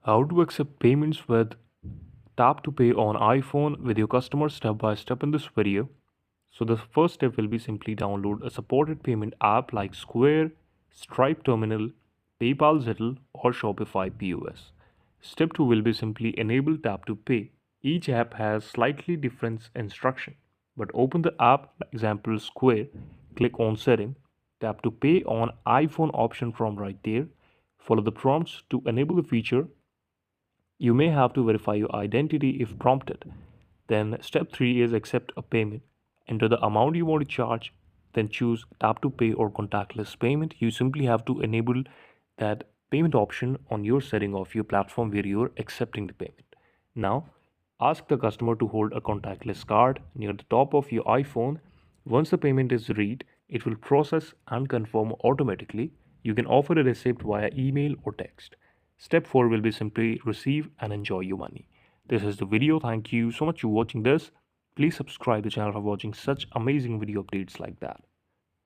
How to accept payments with tap to pay on iPhone with your customer step by step in this video. So the first step will be simply download a supported payment app like Square, Stripe Terminal, PayPal Zettle or Shopify POS. Step 2 will be simply enable tap to pay. Each app has slightly different instruction, but open the app, example Square, click on setting, tap to pay on iPhone option from right there. Follow the prompts to enable the feature. You may have to verify your identity if prompted. Then step 3 is accept a payment. Enter the amount you want to charge, then choose tap to pay or contactless payment. You simply have to enable that payment option on your setting of your platform where you're accepting the payment. Now, ask the customer to hold a contactless card near the top of your iPhone. Once the payment is read, it will process and confirm automatically. You can offer a receipt via email or text. Step 4 will be simply receive and enjoy your money. This is the video. Thank you so much for watching this. Please subscribe the channel for watching such amazing video updates like that.